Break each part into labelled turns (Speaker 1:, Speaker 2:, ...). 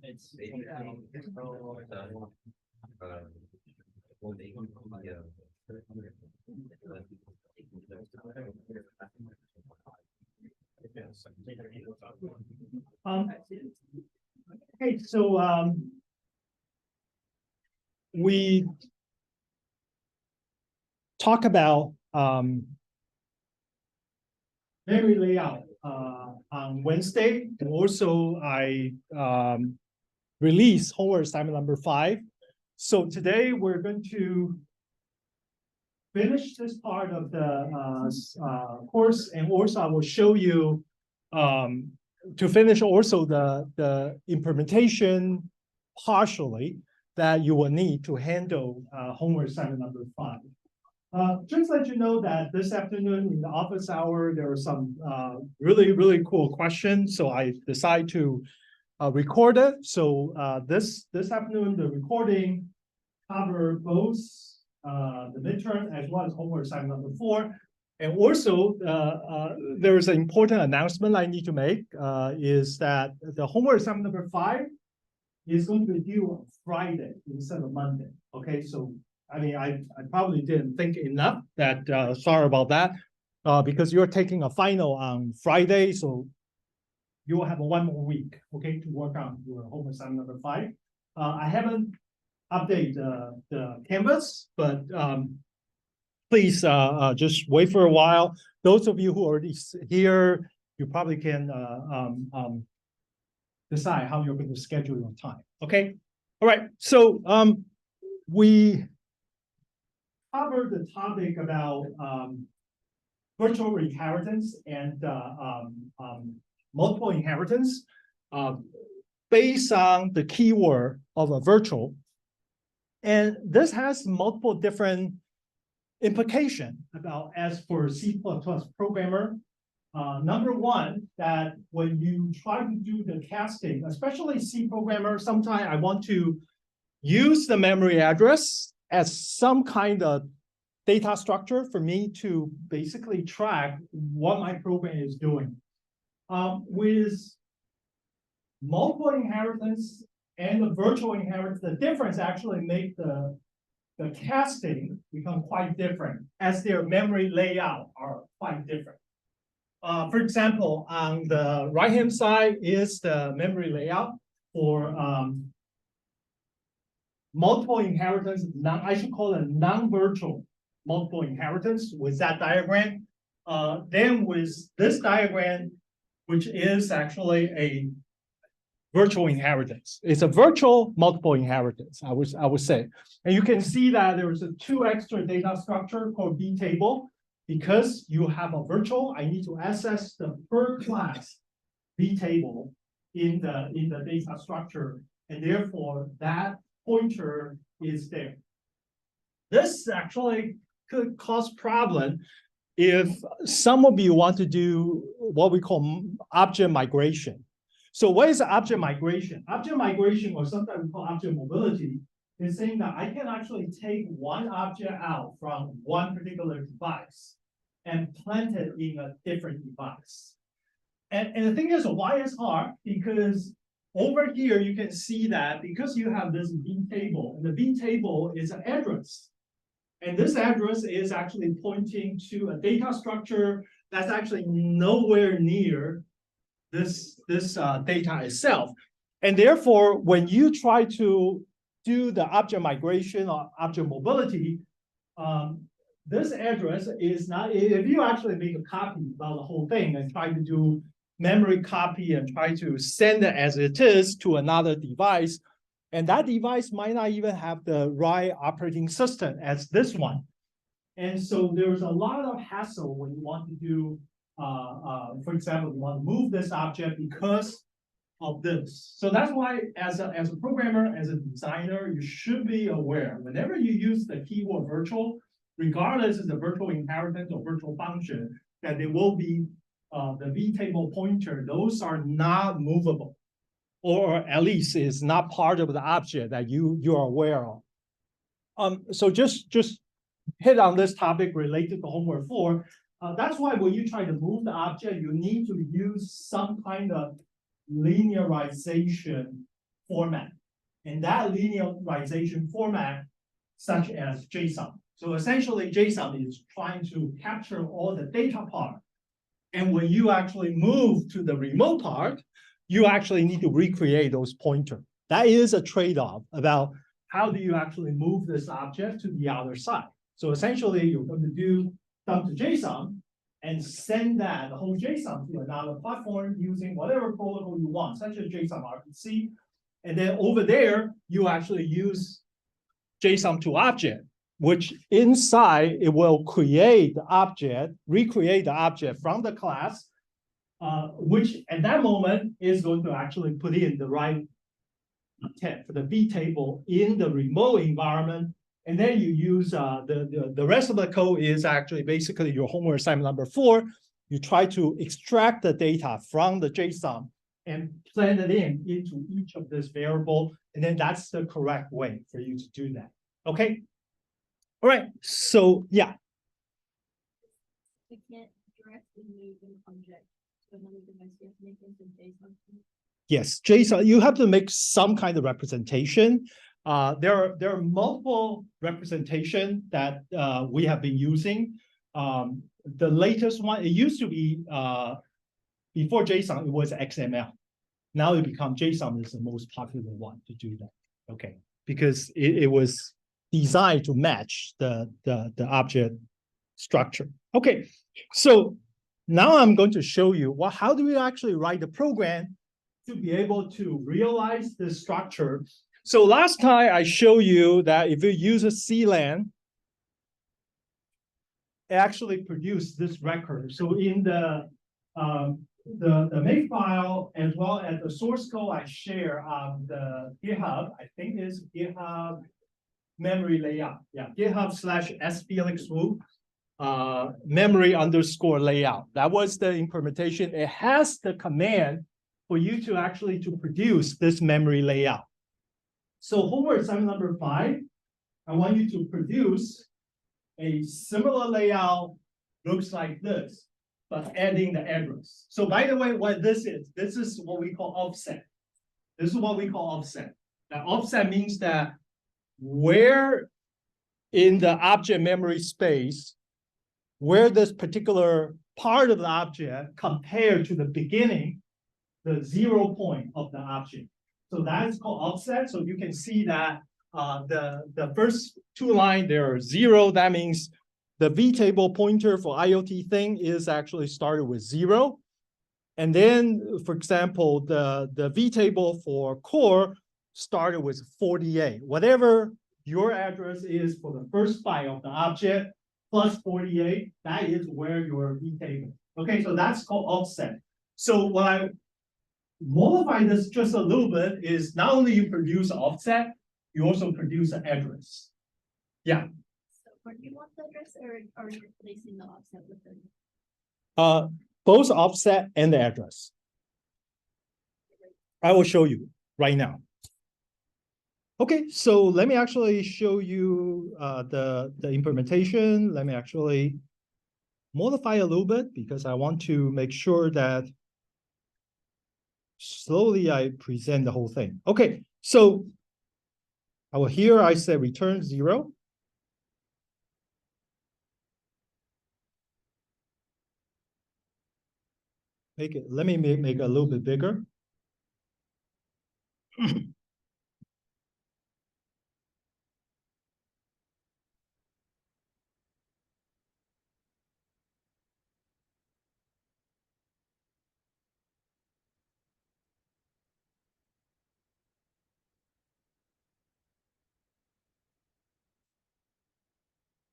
Speaker 1: Okay, so we talk about memory layout on Wednesday, and also I released homework assignment number 5. So today we're going to finish this part of the course, and also I will show you to finish also the implementation partially that you will need to handle homework assignment number 5. Just let you know that this afternoon in the office hour, there were some really cool questions. So I decided to record it. So this afternoon, the recording cover both the midterm as well as homework assignment number 4. And also, there is an important announcement I need to make, is that the homework assignment number 5 is going to be due on Friday instead of Monday. Okay, so I mean, I probably didn't think enough that, sorry about that, because you're taking a final on Friday, so you will have 1 more week, okay, to work on your homework assignment number 5. I haven't updated the Canvas, but please just wait for a while. Those of you who are already here, you probably can decide how you're going to schedule your time, okay? All right, so we covered the topic about virtual inheritance and multiple inheritance based on the keyword of a virtual. And this has multiple different implications about as for C++ programmer. Number one, that when you try to do the casting, especially C programmer, sometimes I want to use the memory address as some kind of data structure for me to basically track what my program is doing. With multiple inheritance and the virtual inheritance, the difference actually make the casting become quite different as their memory layout are quite different. For example, on the right-hand side is the memory layout for multiple inheritance. I should call it non-virtual multiple inheritance with that diagram. Then with this diagram, which is actually a virtual inheritance. It's a virtual multiple inheritance, I would say. And you can see that there is a 2 extra data structure called B table. Because you have a virtual, I need to access the per class B table in the data structure, and therefore that pointer is there. This actually could cause problem if some of you want to do what we call object migration. So what is object migration? Object migration, or sometimes we call object mobility, is saying that I can actually take one object out from one particular device and plant it in a different device. And the thing is, why it's hard? Because over here, you can see that because you have this V table, and the V table is an address. And this address is actually pointing to a data structure that's actually nowhere near this data itself. And therefore, when you try to do the object migration or object mobility, this address is not, if you actually make a copy about the whole thing and try to do memory copy and try to send it as it is to another device, and that device might not even have the right operating system as this one. And so there's a lot of hassle when you want to do, for example, you want to move this object because of this. So that's why as a programmer, as a designer, you should be aware, whenever you use the keyword virtual, regardless of the virtual inheritance or virtual function, that there will be the V-table pointer, those are not movable, or at least is not part of the object that you are aware of. So just hit on this topic related to homework 4. That's why when you try to move the object, you need to use some kind of linearization format. And that linearization format, such as JSON. So essentially, JSON is trying to capture all the data part. And when you actually move to the remote part, you actually need to recreate those pointers. That is a trade-off about how do you actually move this object to the other side. So essentially, you're going to do dump to JSON and send that the whole JSON to another platform using whatever protocol you want, such as JSON RPC. And then over there, you actually use JSON to object, which inside it will create the object, recreate the object from the class, which at that moment is going to actually put in the right intent for the V table in the remote environment. And then you use the rest of the code is actually basically your homework assignment number 4. You try to extract the data from the JSON and plan it into each of this variable. And then that's the correct way for you to do that. Okay. All right. So yeah.
Speaker 2: We can't directly move an object to another device. You have to make it into JSON.
Speaker 1: Yes, JSON, you have to make some kind of representation. There are multiple representation that we have been using. The latest one, it used to be, before JSON, it was XML. Now it become JSON is the most popular one to do that, okay? Because it was designed to match the object structure. Okay, so now I'm going to show you how do we actually write the program to be able to realize the structure. So last time I showed you that if you use a CLAN, it actually produced this record. So in the makefile as well as the source code I share on the GitHub, I think is GitHub memory layout. Yeah, GitHub/sfelixwu memory underscore layout. That was the implementation. It has the command for you to actually to produce this memory layout. So homework assignment number 5, I want you to produce a similar layout, looks like this, but adding the address. So by the way, what this is what we call offset. This is what we call offset. Now offset means that where in the object memory space, where this particular part of the object compared to the beginning, the 0 point of the object. So that is called offset. So you can see that the first 2 lines, there are 0. That means the V table pointer for IoT thing is actually started with 0. And then, for example, the V table for core started with 48. Whatever your address is for the first byte of the object plus 48, that is where your V table. Okay, so that's called offset. So what I modify this just a little bit is not only you produce offset, you also produce an address. Yeah.
Speaker 2: So where do you want the address, or are you replacing the offset with the?
Speaker 1: Both offset and the address. I will show you right now. Okay, so let me actually show you the implementation. Let me actually modify a little bit because I want to make sure that slowly I present the whole thing. Okay, so here I say return 0. Let me make it a little bit bigger.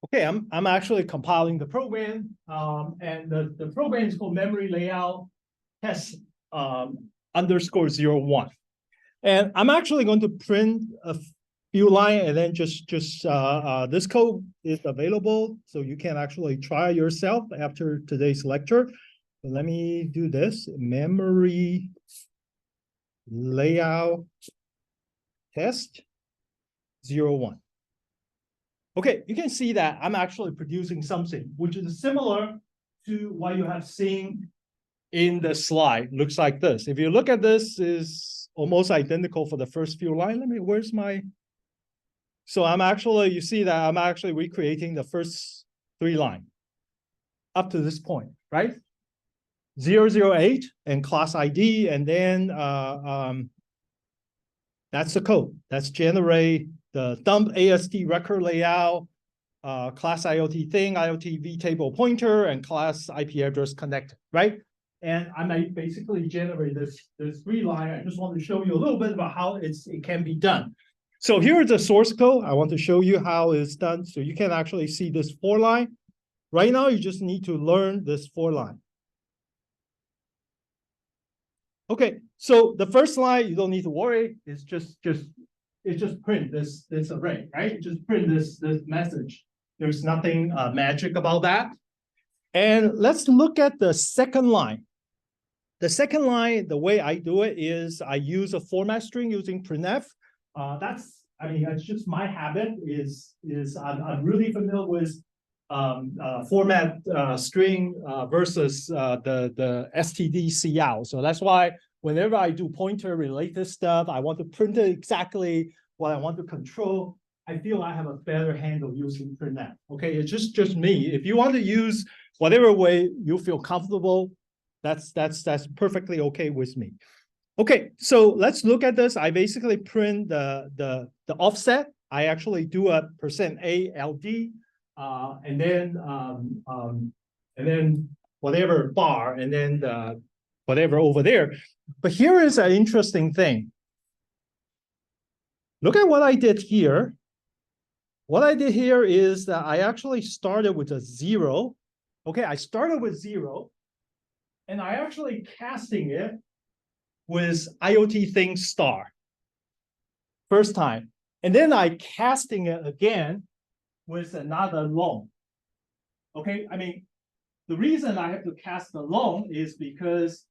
Speaker 1: Okay, I'm actually compiling the program, and the program is called memory layout test underscore 01. And I'm actually going to print a few lines, and then just this code is available, so you can actually try yourself after today's lecture. So let me do this memory layout test 01. Okay, you can see that I'm actually producing something which is similar to what you have seen in the slide. Looks like this. If you look at this, is almost identical for the first few lines. Where's my, so I'm actually, you see that I'm actually recreating the first 3 lines up to this point, right? 008 and class ID, and then that's the code. That's generate the dump AST record layout, class IoT thing, IoT vtable pointer, and class IP address connected, right? And I might basically generate this 3 line. I just want to show you a little bit about how it can be done. So here is the source code. I want to show you how it's done. So you can actually see this 4 line. Right now, you just need to learn this 4 line. Okay, so the first line, you don't need to worry. It's just print this array, right? Just print this message. There's nothing magic about that. And let's look at the second line. The second line, the way I do it is I use a format string using printf. That's just my habit. I'm really familiar with format string versus the stdcout. So that's why whenever I do pointer related stuff, I want to print it exactly what I want to control. I feel I have a better handle using printf. Okay, it's just me. If you want to use whatever way you feel comfortable, that's perfectly okay with me. Okay, so let's look at this. I basically print the offset. I actually do a %ALD, and then whatever bar, and then whatever over there. But here is an interesting thing. Look at what I did here. What I did here is that I actually started with a 0. Okay, I started with 0, and I actually casting it with IoT thing star first time. And then I casting it again with another long. Okay, the reason I have to cast the long is because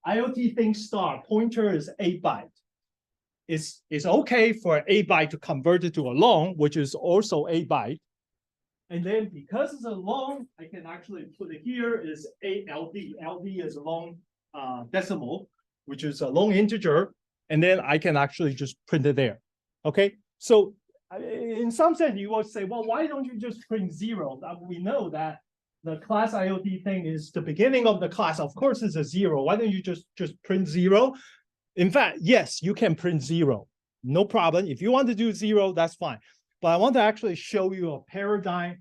Speaker 1: IoT thing star pointer is 8 byte. It's okay for 8 byte to convert it to a long, which is also 8 byte. And then because it's a long, I can actually put it here is ALD. LD is a long decimal, which is a long integer. And then I can actually just print it there. Okay, so in some sense, you will say, well, why don't you just print 0? We know that the class IoT thing is the beginning of the class. Of course, it's a 0. Why don't you just print 0? In fact, yes, you can print 0. No problem. If you want to do 0, that's fine. But I want to actually show you a paradigm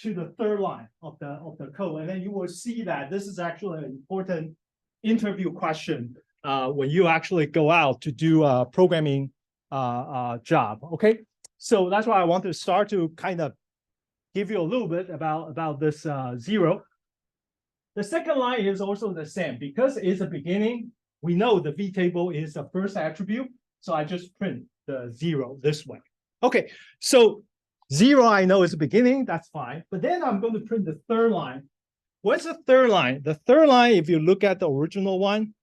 Speaker 1: to the third line of the code. And then you will see that this is actually an important interview question when you actually go out to do a programming job. Okay, so that's why I want to start to kind of give you a little bit about this 0. The second line is also the same. Because it's a beginning, we know the vtable is the first attribute. So I just print the 0 this way. Okay, so 0 I know is the beginning, that's fine. But then I'm going to print the third line. What's the third line? The third line, if you look at the original one,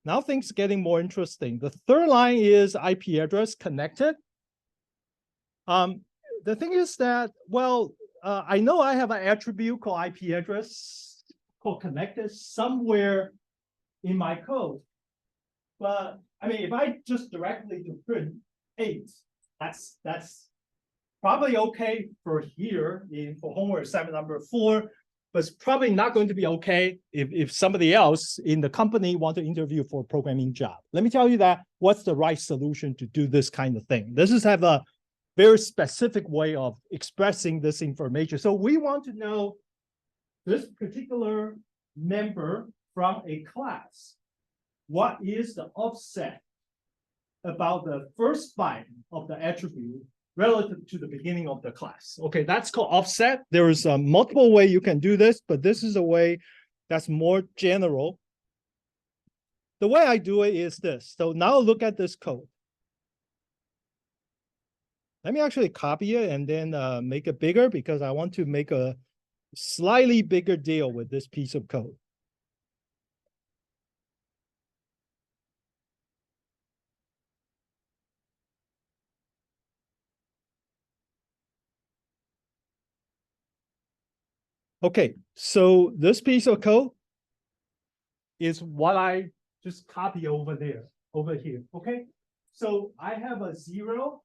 Speaker 1: now things getting more interesting. The third line is IP address connected. The thing is that, well, I know I have an attribute called IP address called connected somewhere in my code. But if I just directly to print 8, that's probably okay for here for homework assignment number 4, but it's probably not going to be okay if somebody else in the company want to interview for a programming job. Let me tell you that what's the right solution to do this kind of thing. This is have a very specific way of expressing this information. So we want to know this particular member from a class. What is the offset about the first byte of the attribute relative to the beginning of the class? Okay, that's called offset. There is a multiple way you can do this, but this is a way that's more general. The way I do it is this. So now look at this code. Let me actually copy it and then make it bigger because I want to make a slightly bigger deal with this piece of code. Okay, so this piece of code is what I just copy over there. over here, okay? So I have a 0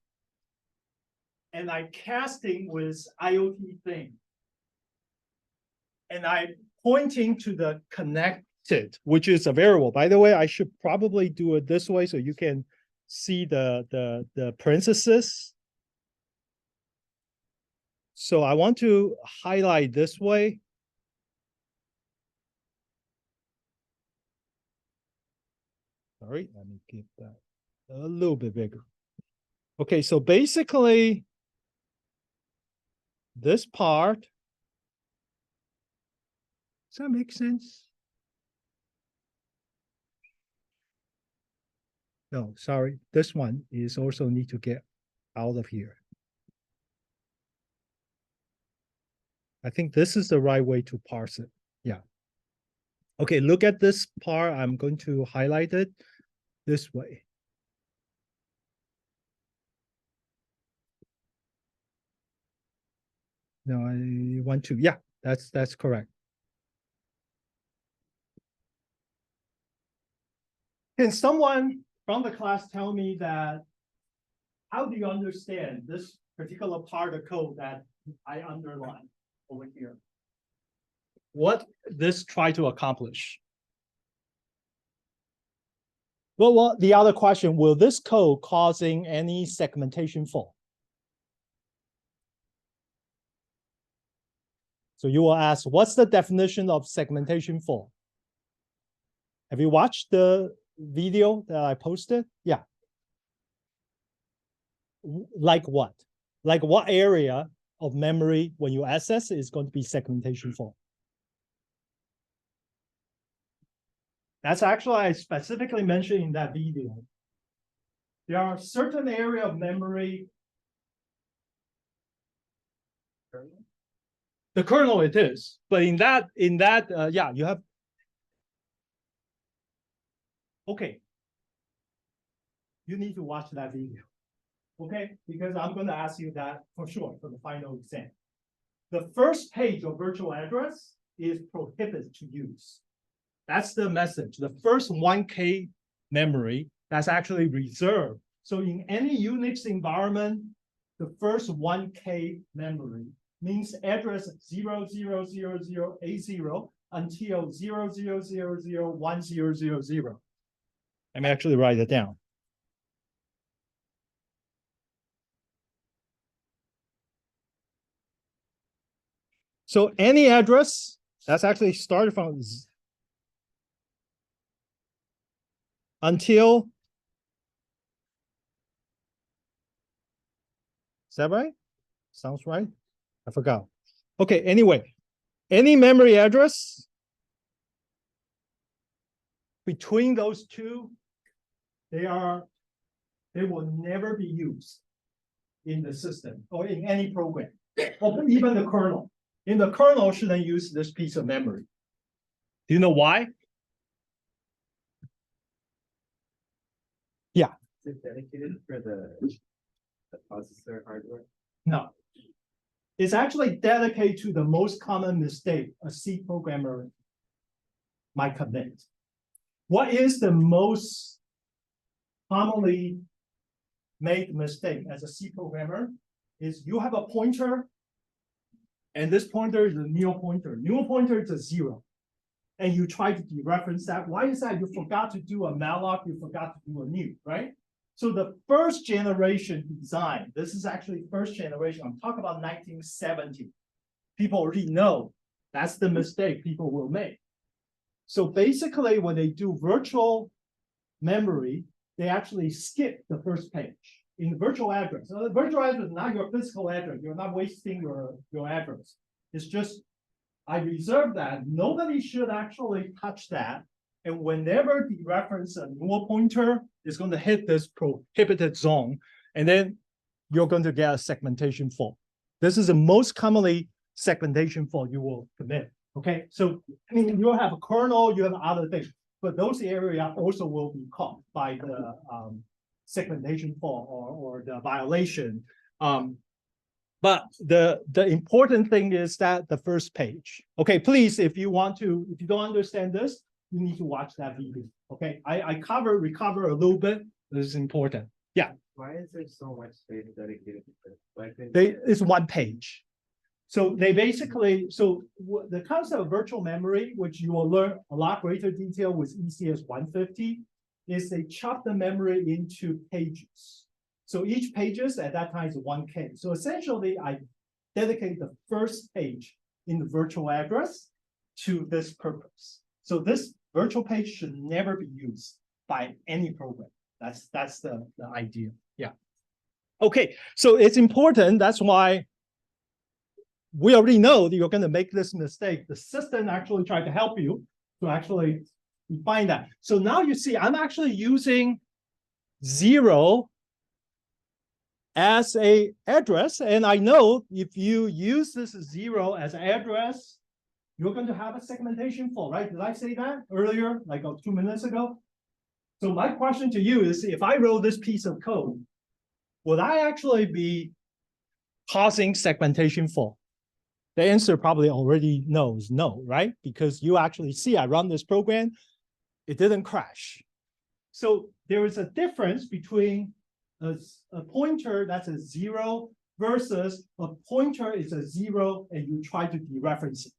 Speaker 1: and I casting with IoT thing. And I'm pointing to the connected, which is a variable. By the way, I should probably do it this way so you can see the parenthesis. So I want to highlight this way. Sorry, let me keep that a little bit bigger. Okay, so basically, this part, does that make sense? No, sorry, this one is also need to get out of here. I think this is the right way to parse it. Yeah. Okay, look at this part. I'm going to highlight it this way. No, I want to, yeah, that's correct. Can someone from the class tell me that, how do you understand this particular part of code that I underlined over here? What this try to accomplish? Well, the other question, will this code causing any segmentation fault? So you will ask, what's the definition of segmentation fault? Have you watched the video that I posted? Yeah. Like what? Like what area of memory when you access is going to be segmentation fault? That's actually I specifically mentioned in that video. There are certain area of memory. The kernel it is, but in that, yeah, you have. Okay. You need to watch that video. Okay, because I'm going to ask you that for sure for the final exam. The first page of virtual address is prohibited to use. That's the message. The first 1K memory that's actually reserved. So in any Unix environment, the first 1K memory means address 000080 until 00001000. Let me actually write it down. So any address that's actually started from until, is that right? Sounds right? I forgot. Okay, anyway, any memory address between those two, they will never be used in the system or in any program, or even the kernel. In the kernel shouldn't use this piece of memory. Do you know why? Yeah.
Speaker 3: Is it dedicated for the processor hardware?
Speaker 1: No. It's actually dedicated to the most common mistake a C programmer might commit. What is the most commonly made mistake as a C programmer is you have a pointer, and this pointer is a null pointer. Null pointer is a 0. And you try to dereference that. Why is that? You forgot to do a malloc, you forgot to do a new, right? So the first generation design, this is actually first generation. I'm talking about 1970. People already know that's the mistake people will make. So basically, when they do virtual memory, they actually skip the first page in the virtual address. So the virtual address is not your physical address. You're not wasting your address. It's just, I reserve that. Nobody should actually touch that. And whenever the reference a null pointer is going to hit this prohibited zone, and then you're going to get a segmentation fault. This is the most commonly segmentation fault you will commit. Okay, so I mean, you have a kernel, you have other things, but those areas also will be caught by the segmentation fault or the violation. But the important thing is that the first page. Okay, please, if you don't understand this, you need to watch that video. Okay, I recover a little bit. This is important. Yeah,
Speaker 3: Why is there so much space dedicated to this? Like,
Speaker 1: it's one page. So they basically, the concept of virtual memory, which you will learn a lot greater detail with ECS150, is they chop the memory into pages. So each pages at that time is 1K. So essentially, I dedicate the first page in the virtual address to this purpose. So this virtual page should never be used by any program. That's the idea. Yeah. Okay, so it's important. That's why we already know that you're going to make this mistake. The system actually tried to help you to actually find that. So now you see, I'm actually using 0 as a address. And I know if you use this 0 as address, you're going to have a segmentation fault, right? Did I say that earlier, like 2 minutes ago? So my question to you is, if I wrote this piece of code, would I actually be causing segmentation fault? The answer probably already knows no, right? Because you actually see I run this program, it didn't crash. So there is a difference between a pointer that's a 0 versus a pointer is a 0 and you try to dereference it.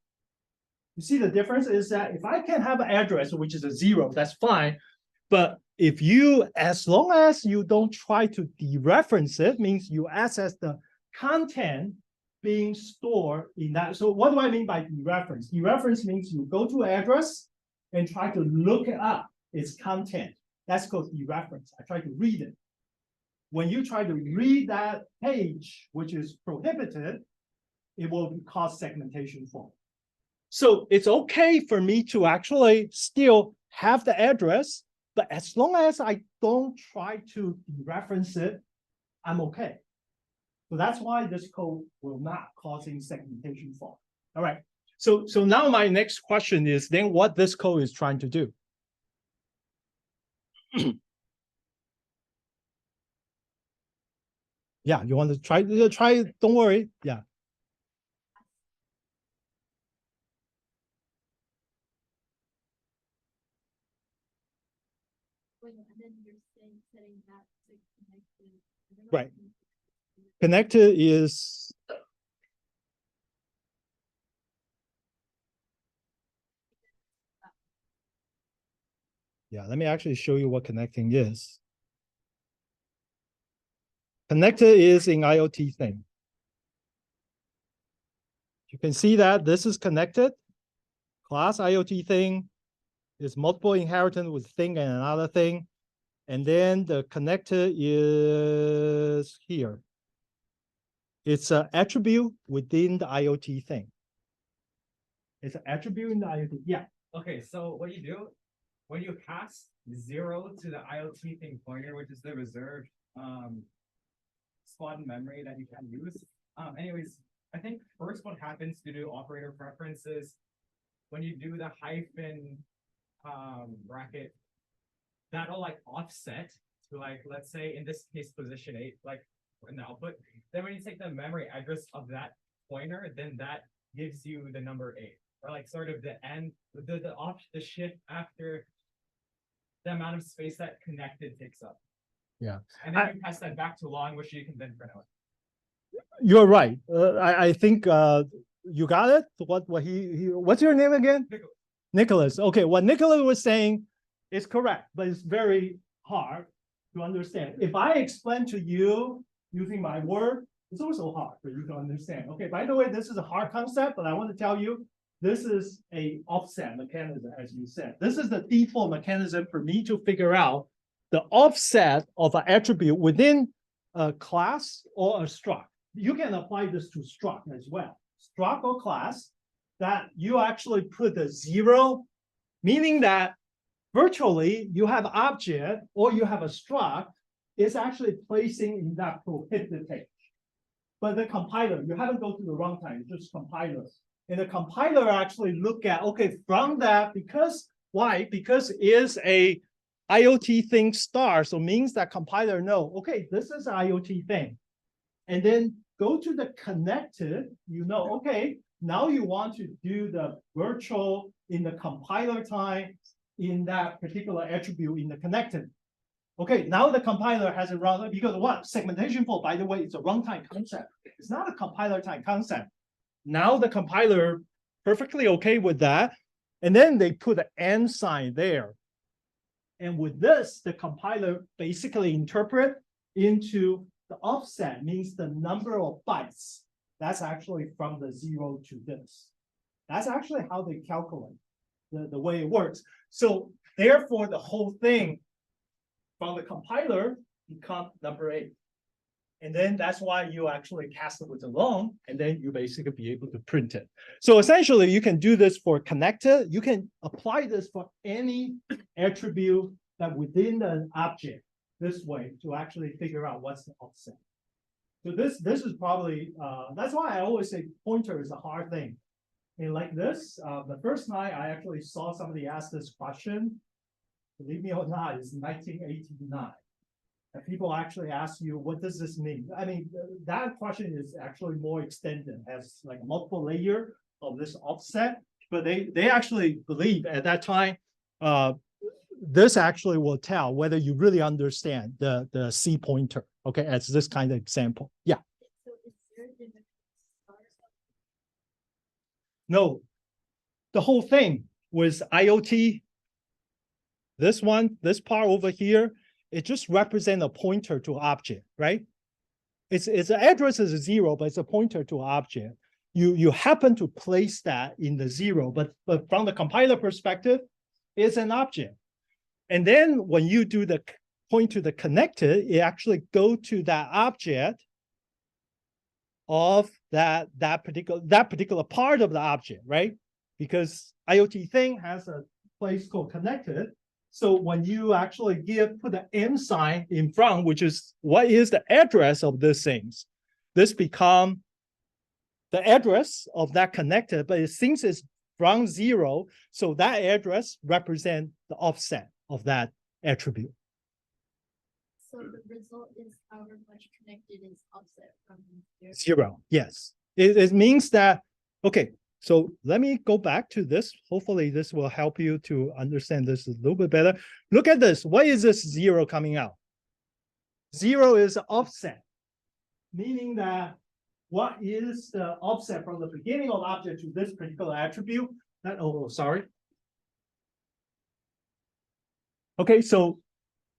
Speaker 1: You see the difference is that if I can have an address which is a 0, that's fine. But if you, as long as you don't try to dereference it, means you access the content being stored in that. So what do I mean by dereference? Dereference means you go to address and try to look up its content. That's called dereference. I try to read it. When you try to read that page, which is prohibited, it will cause segmentation fault. So it's okay for me to actually still have the address, but as long as I don't try to dereference it, I'm okay. So that's why this code will not causing segmentation fault. All right. So now my next question is then what this code is trying to do. Yeah, you want to try it? Don't worry. Yeah.
Speaker 2: And then you're setting that to connected.
Speaker 1: Right. Connected is yeah, let me actually show you what connecting is. Connected is in IoT thing. You can see that this is connected. Class IoT thing is multiple inheritance with thing and another thing. And then the connector is here. It's an attribute within the IoT thing. It's an attribute in the IoT. Yeah.
Speaker 3: okay, so what you do when you pass 0 to the IoT thing pointer, which is the reserved spot in memory that you can use. Anyways, I think first what happens to do operator preferences when you do the hyphen bracket, that'll like offset to like, let's say in this case, position 8, like in the output. Then when you take the memory address of that pointer, then that gives you the number 8, or like sort of the end, the shift after the amount of space that connected takes up.
Speaker 1: Yeah.
Speaker 3: And then you pass that back to long, which you can then print out.
Speaker 1: You're right. I think you got it. What's your name again?
Speaker 3: Nicholas.
Speaker 1: Nicholas. Okay, what Nicholas was saying is correct, but it's very hard to understand. If I explain to you using my word, it's also hard for you to understand. Okay, by the way, this is a hard concept, but I want to tell you, this is a offset mechanism, as you said. This is the default mechanism for me to figure out the offset of an attribute within a class or a struct. You can apply this to struct as well. Struct or class, that you actually put the 0, meaning that virtually you have object or you have a struct is actually placing in that prohibited page. But the compiler, you haven't go to the runtime, just compilers. And the compiler actually look at, okay, from that, because why? Because it is a IoT thing star, so means that compiler know, okay, this is an IoT thing. And then go to the connected, you know, okay, now you want to do the virtual in the compiler time, in that particular attribute in the connected. Okay, now the compiler has it run because what? Segmentation fault, by the way, it's a runtime concept. It's not a compiler time concept. Now the compiler perfectly okay with that. And then they put an and sign there. And with this, the compiler basically interpret into the offset, means the number of bytes. That's actually from the 0 to this. That's actually how they calculate the way it works. So therefore, the whole thing from the compiler become number 8. And then that's why you actually cast it with the long, and then you basically be able to print it. So essentially, you can do this for connected. You can apply this for any attribute that within the object this way to actually figure out what's the offset. So this is probably, that's why I always say pointer is a hard thing. And like this, the first night I actually saw somebody ask this question, believe me or not, it's 1989. And people actually ask you, what does this mean? I mean, that question is actually more extended, has like multiple layer of this offset, but they actually believe at that time, this actually will tell whether you really understand the C pointer, okay, as this kind of example. Yeah.
Speaker 2: So is there a different stars?
Speaker 1: No, the whole thing was IoT. This one, this part over here, it just represents a pointer to object, right? It's the address is 0, but it's a pointer to object. You happen to place that in the 0, but from the compiler perspective, it's an object. And then when you do the point to the connected, it actually go to that object of that particular part of the object, right? Because IoT thing has a place called connected. So when you actually put the M sign in front, which is what is the address of these things, this become the address of that connected, but since it's from 0, so that address represents the offset of that attribute.
Speaker 2: So the result is however much connected is offset from 0.
Speaker 1: 0, yes. It means that, okay, so let me go back to this. Hopefully this will help you to understand this a little bit better. Look at this. What is this 0 coming out? 0 is offset, meaning that what is the offset from the beginning of object to this particular attribute? That, oh, sorry. Okay, so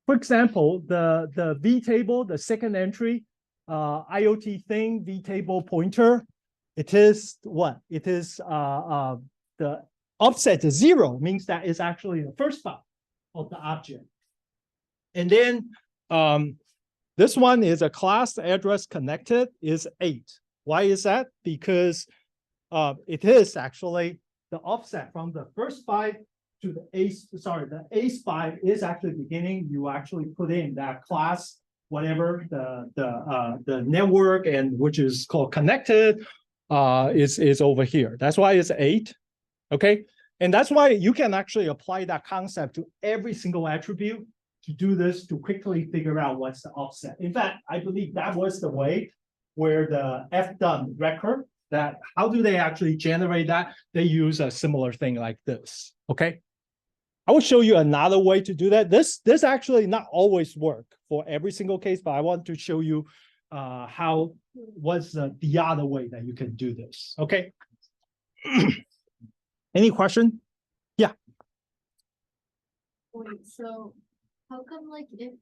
Speaker 1: for example, the V table, the second entry, IoT thing, V table pointer, it is what? It is the offset to 0, means that it's actually the first part of the object. And then this one is a class address connected is 8. Why is that? Because it is actually the offset from the first byte to the ace 5 is actually beginning. You actually put in that class, whatever the network and which is called connected is over here. That's why it's 8. Okay, and that's why you can actually apply that concept to every single attribute to do this to quickly figure out what's the offset. In fact, I believe that was the way where the FDUN record, that how do they actually generate that? They use a similar thing like this. Okay, I will show you another way to do that. This actually not always work for every single case, but I want to show you what's the other way that you can do this. Okay. Any question? Yeah.
Speaker 2: Wait, so how come like if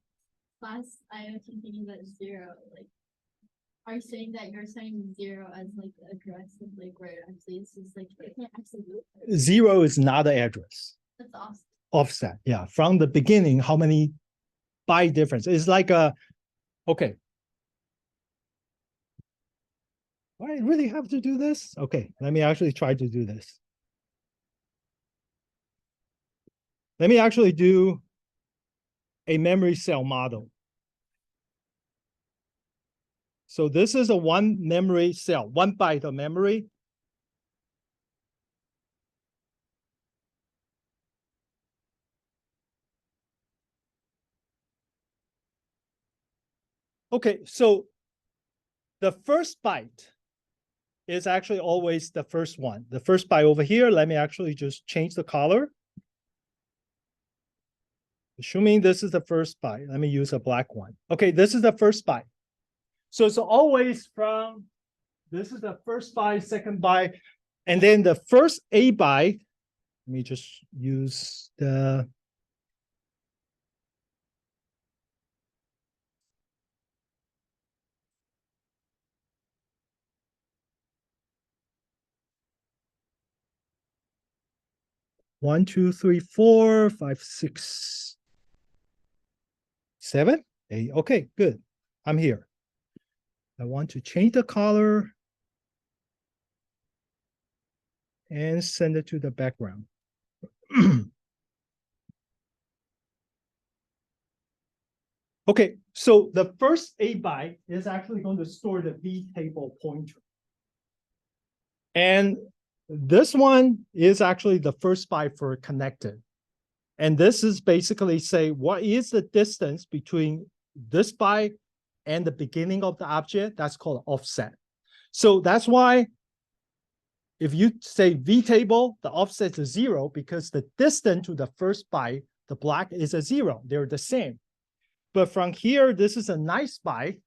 Speaker 2: class IoT thinking that 0, like are you saying that you're saying 0 as like the address of like where it actually is like it can't actually do it?
Speaker 1: 0 is not the address.
Speaker 2: That's awesome.
Speaker 1: Offset, yeah. From the beginning, how many byte difference? It's like okay. Do I really have to do this? Okay, let me actually try to do this. Let me actually do a memory cell model. So this is a 1 memory cell, 1 byte of memory. Okay, so the first byte is actually always the first one. The first byte over here, let me actually just change the color. Assuming this is the first byte, let me use a black one. Okay, this is the first byte. So it's always from, this is the first byte, second byte, and then the first A byte, let me just use the, one, two, three, four, five, six, 7, 8. Okay, good. I'm here. I want to change the color and send it to the background. Okay, so the first A byte is actually going to store the V table pointer. And this one is actually the first byte for connected. And this is basically say, what is the distance between this byte and the beginning of the object? That's called offset. So that's why if you say V table, the offset is 0 because the distance to the first byte, the black is a 0. They're the same. But from here, this is a nice byte.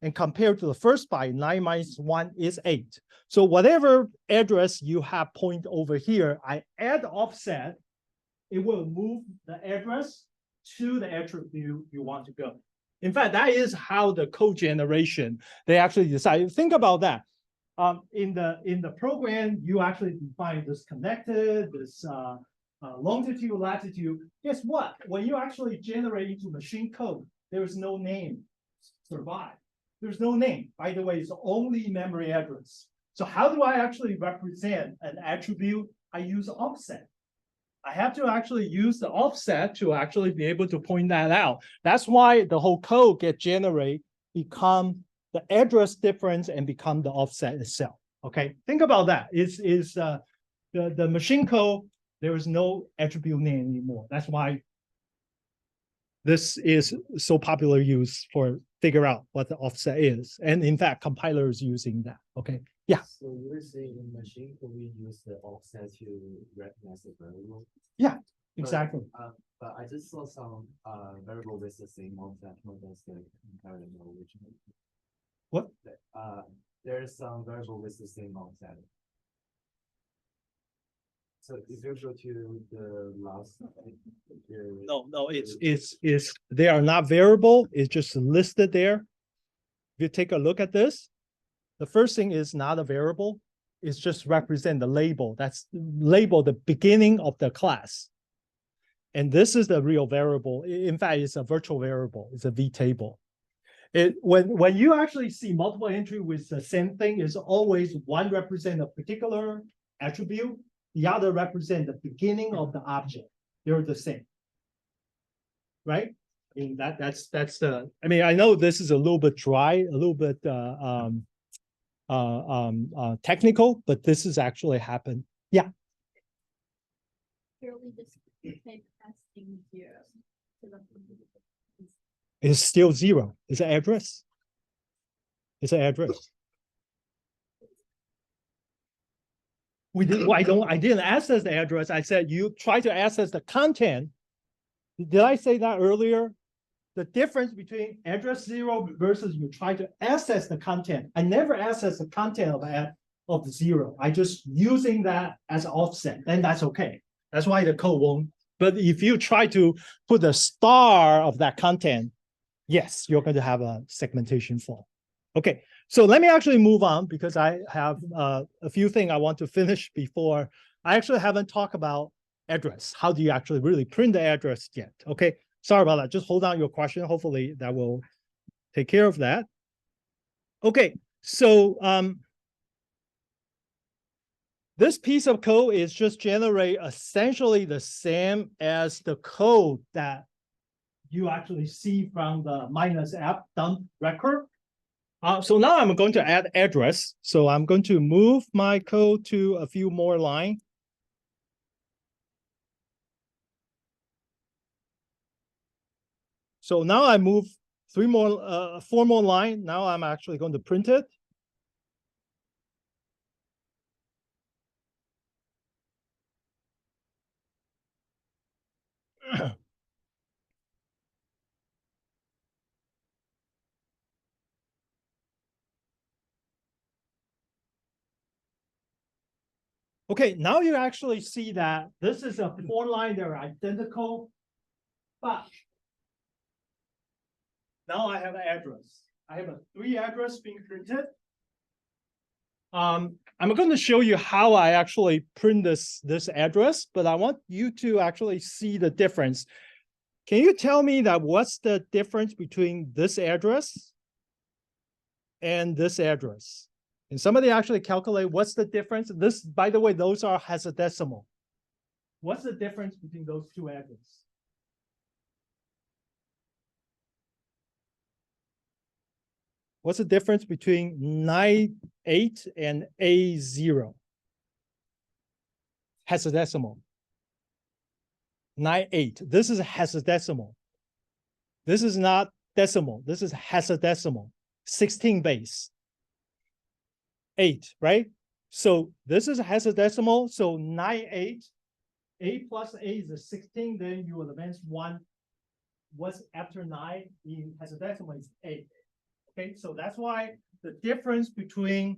Speaker 1: And compared to the first byte, 9 minus 1 is 8. So whatever address you have point over here, I add the offset, it will move the address to the attribute you want to go. In fact, that is how the code generation, they actually decide. Think about that. In the program, you actually define this connected, this longitude, latitude. Guess what? When you actually generate into machine code, there is no name survive. There's no name. By the way, it's only memory address. So how do I actually represent an attribute? I use offset. I have to actually use the offset to actually be able to point that out. That's why the whole code get generated, become the address difference and become the offset itself. Okay, think about that. The machine code, there is no attribute name anymore. That's why this is so popular use for figure out what the offset is. And in fact, compilers using that. Okay, yeah.
Speaker 4: So you were saying in machine code we use the offset to recognize the variable?
Speaker 1: Yeah, exactly.
Speaker 4: But I just saw some variable with the same offset. What does the compiler know which one?
Speaker 1: What?
Speaker 4: There's some variable with the same offset. So if you go to the last,
Speaker 1: No, it's they are not variable. It's just listed there. If you take a look at this, the first thing is not a variable. It's just represent the label. That's label the beginning of the class. And this is the real variable. In fact, it's a virtual variable. It's a V table. When you actually see multiple entry with the same thing, is always one represent a particular attribute, the other represent the beginning of the object. They're the same, right? I mean that's the. I mean I know this is a little bit dry, a little bit technical, but this is actually happened. Yeah.
Speaker 2: Purely just type casting 0. So that's
Speaker 1: It's still 0. It's an address. It's an address. I didn't access the address. I said you try to access the content. Did I say that earlier? The difference between address 0 versus you try to access the content. I never access the content of the 0. I just using that as an offset, and that's okay. That's why the code won't. But if you try to put the star of that content, yes, you're going to have a segmentation fault. Okay, so let me actually move on because I have a few things I want to finish before. I actually haven't talked about address. How do you actually really print the address yet? Okay, sorry about that. Just hold on your question. Hopefully that will take care of that. Okay, so this piece of code is just generate essentially the same as the code that you actually see from the -f dump record. So now I'm going to add address. So I'm going to move my code to a few more lines. So now I move 4 more lines. Now I'm actually going to print it. Okay, now you actually see that this is a 4 line, they're identical, but now I have an address. I have a 3 address being printed. I'm going to show you how I actually print this address, but I want you to actually see the difference. Can you tell me that what's the difference between this address and this address? Can somebody actually calculate what's the difference? This, by the way, those are hexadecimal. What's the difference between those 2 addresses? What's the difference between 9.8 and A0? Hexadecimal. 9.8. This is hexadecimal. This is not decimal. This is hexadecimal. 16 base. 8, right? So this is hexadecimal. So 9.8. 8 plus 8 is 16. Then you will advance 1. What's after 9 in hexadecimal is 8. Okay, so that's why the difference between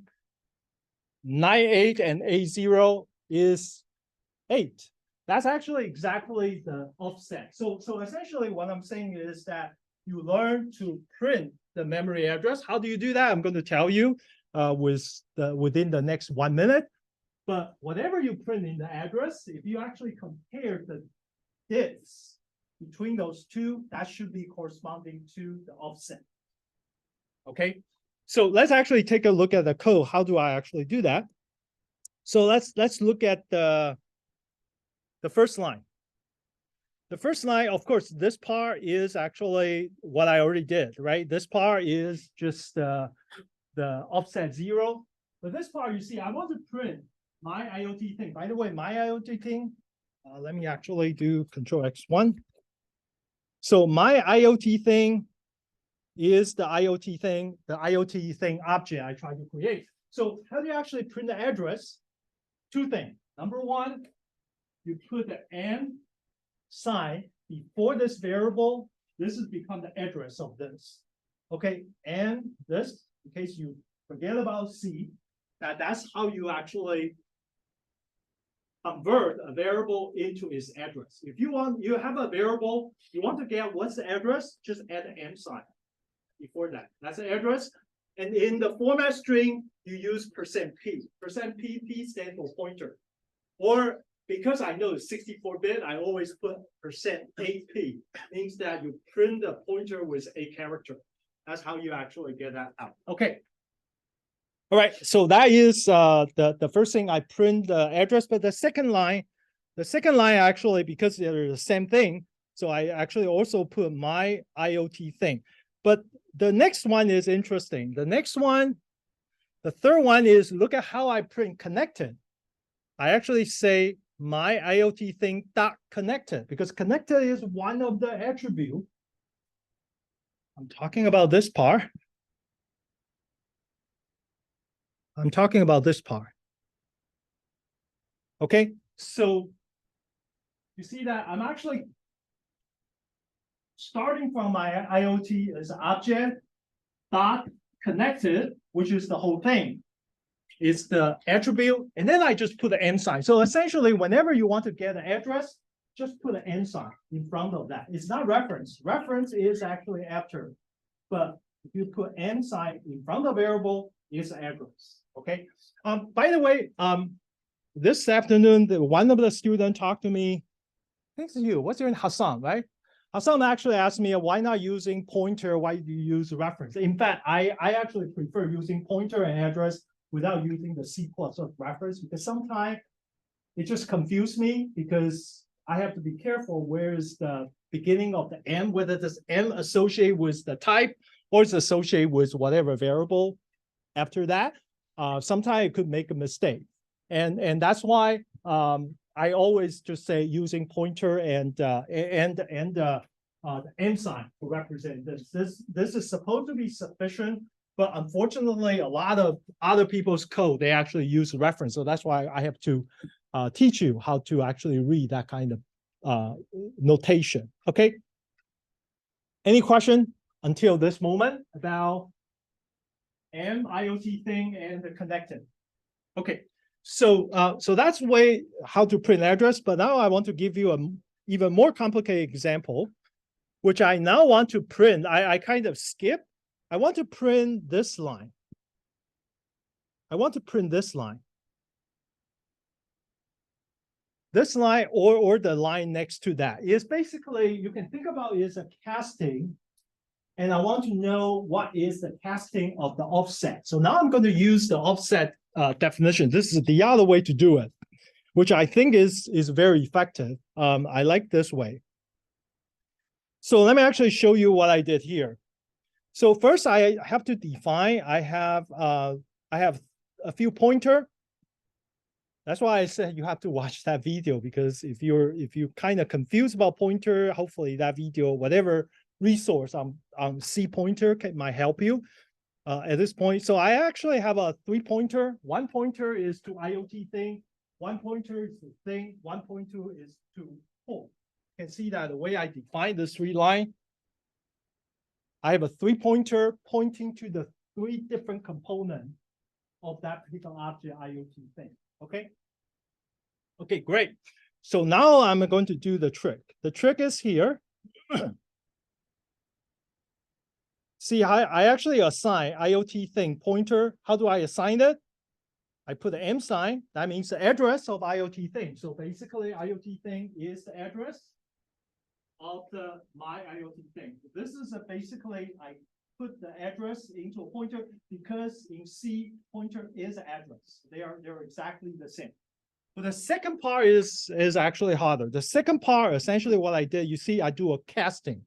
Speaker 1: 9.8 and A0 is 8. That's actually exactly the offset. So essentially what I'm saying is that you learn to print the memory address. How do you do that? I'm going to tell you within the next 1 minute. But whatever you print in the address, if you actually compare the bits between those 2, that should be corresponding to the offset. Okay, so let's actually take a look at the code. How do I actually do that? So let's look at the first line. The first line, of course, this part is actually what I already did, right? This part is just the offset 0. But this part, you see, I want to print my IoT thing. By the way, my IoT thing, let me actually do Control X1. So my IoT thing is the IoT thing object I try to create. So how do you actually print the address? 2 things. Number 1, you put the n sign before this variable. This has become the address of this. Okay, and this, in case you forget about C, that's how you actually convert a variable into its address. If you have a variable, you want to get what's the address, just add the n sign before that. That's the address. And in the format string, you use %p. %p stands for pointer. Or because I know it's 64-bit, I always put %8p. Means that you print the pointer with a character. That's how you actually get that out. Okay. All right. So that is the first thing I print the address. But the second line actually, because they're the same thing, so I actually also put my IoT thing. But the next one is interesting. The third one is look at how I print connected. I actually say my IoT thing dot connected, because connected is one of the attributes. I'm talking about this part. Okay, so you see that I'm actually starting from my IoT as object dot connected, which is the whole thing. It's the attribute, and then I just put the n sign. So essentially, whenever you want to get an address, just put an n sign in front of that. It's not reference. Reference is actually after, but if you put n sign in front of variable, it's address. Okay. By the way, this afternoon, one of the students talked to me. Thanks to you. What's your name? Hassan, right? Hassan actually asked me, why not using pointer? Why do you use reference? In fact, I actually prefer using pointer and address without using the C+ of reference, because sometimes it just confused me, because I have to be careful where is the beginning of the m, whether this m associated with the type or is associated with whatever variable after that. Sometimes it could make a mistake. And that's why I always just say using pointer and the n sign to represent this. This is supposed to be sufficient, but unfortunately, a lot of other people's code, they actually use reference. So that's why I have to teach you how to actually read that kind of notation. Okay. Any question until this moment about IoT thing and the connected? Okay. So that's the way how to print address. But now I want to give you a even more complicated example, which I now want to print. I kind of skip. I want to print this line. I want to print this line. This line or the line next to that is basically, you can think about it as a casting. And I want to know what is the casting of the offset. So now I'm going to use the offset definition. This is the other way to do it, which I think is very effective. I like this way. So let me actually show you what I did here. So first I have to define, I have a few pointer. That's why I said you have to watch that video, because if you're kind of confused about pointer, hopefully that video, whatever resource on C pointer might help you at this point. So I actually have a 3-pointer. 1 pointer is to IoT thing. 1 pointer is to thing. 1 pointer is to core. You can see that the way I define this 3 line, I have a 3-pointer pointing to the 3 different components of that particular object IoT thing. Okay. Okay, great. So now I'm going to do the trick. The trick is here. See, I actually assign IoT thing pointer. How do I assign it? I put an M sign. That means the address of IoT thing. So basically, IoT thing is the address of my IoT thing. This is basically, I put the address into a pointer because in C, pointer is address. They're exactly the same. But the second part is actually harder. The second part, essentially what I did, you see, I do a casting.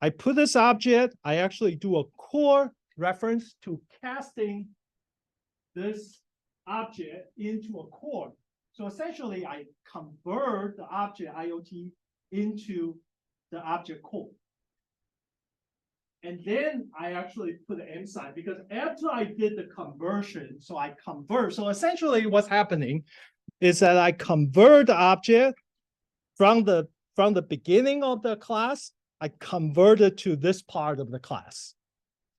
Speaker 1: I put this object, I actually do a core reference to casting this object into a core. So essentially, I convert the object IoT into the object core. And then I actually put an M sign, because after I did the conversion, so I convert. So essentially what's happening is that I convert the object from the beginning of the class, I convert it to this part of the class,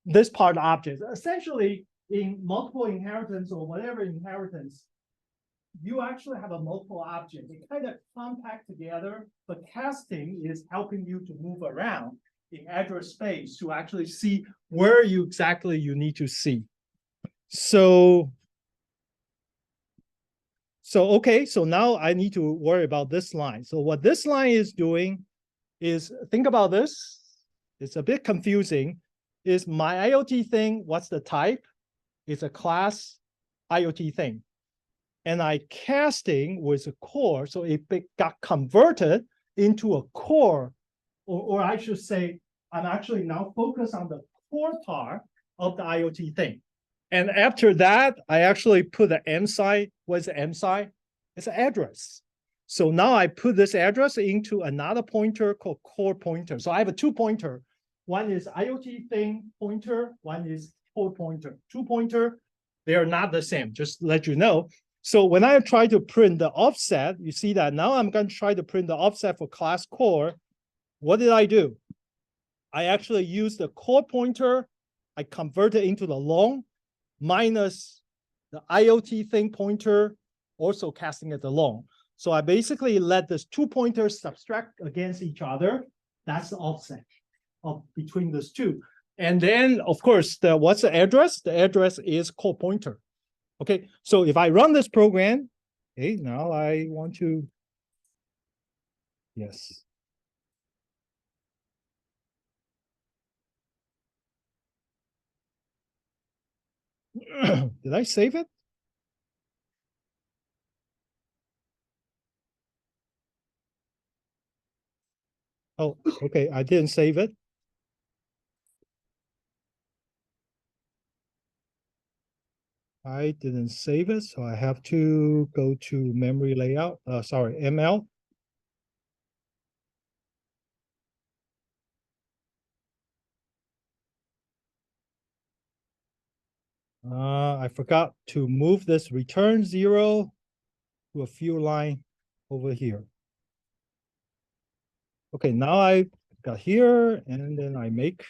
Speaker 1: this part of the object. Essentially, in multiple inheritance or whatever inheritance, you actually have a multiple object. They kind of compact together, but casting is helping you to move around in address space to actually see where you need to see. So okay, so now I need to worry about this line. So what this line is doing is, think about this. It's a bit confusing. Is my IoT thing, what's the type? It's a class IoT thing. And I casting with a core, so it got converted into a core, or I should say, I'm actually now focused on the core part of the IoT thing. And after that, I actually put the M sign. What's the M sign? It's an address. So now I put this address into another pointer called core pointer. So I have a 2-pointer. One is IoT thing pointer, one is core pointer. 2-pointer, they are not the same, just to let you know. So when I try to print the offset, you see that now I'm going to try to print the offset for class core. What did I do? I actually use the core pointer. I convert it into the long minus the IoT thing pointer, also casting it along. So I basically let this 2 pointers subtract against each other. That's the offset of between those two. And then, of course, what's the address? The address is core pointer. Okay, so if I run this program, okay, now I want to, yes. Did I save it? Oh, okay, I didn't save it. I didn't save it, so I have to go to memory layout, sorry, ML. I forgot to move this return 0 to a few line over here. Okay, now I got here, and then I make.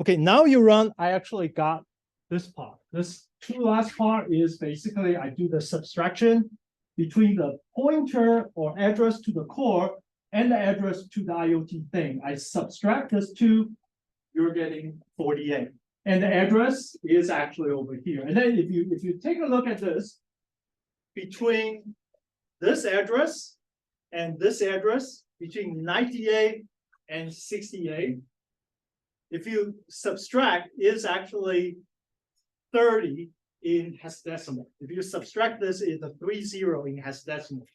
Speaker 1: Okay, now you run, I actually got this part, this two last part is basically I do the subtraction between the pointer or address to the core and the address to the IoT thing. I subtract this two, you're getting 48. And the address is actually over here. And then if you take a look at this, between this address and this address, between 98 and 68, if you subtract, is actually 30 in hexadecimal. If you subtract this, it's a 30 in hexadecimal.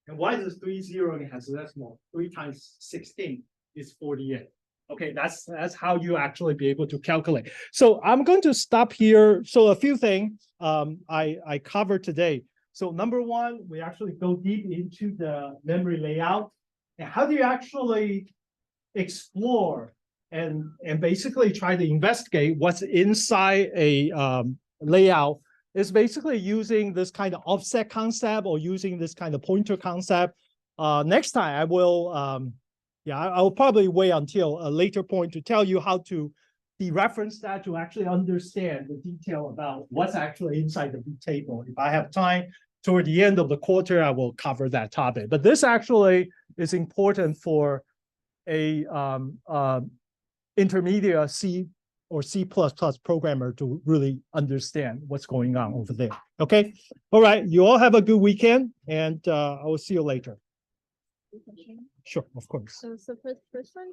Speaker 1: And why is it 30 in hexadecimal? 3 times 16 is 48. Okay, that's how you actually be able to calculate. So I'm going to stop here. So a few things I covered today. So number one, we actually go deep into the memory layout. And how do you actually explore and basically try to investigate what's inside a layout? Is basically using this kind of offset concept or using this kind of pointer concept. Next time I will, I'll probably wait until a later point to tell you how to dereference that to actually understand the detail about what's actually inside the B table. If I have time toward the end of the quarter, I will cover that topic. But this actually is important for a intermediate C or C++ programmer to really understand what's going on over there. Okay. All right. You all have a good weekend, and I will see you later. Sure, of course.
Speaker 2: So for the first one,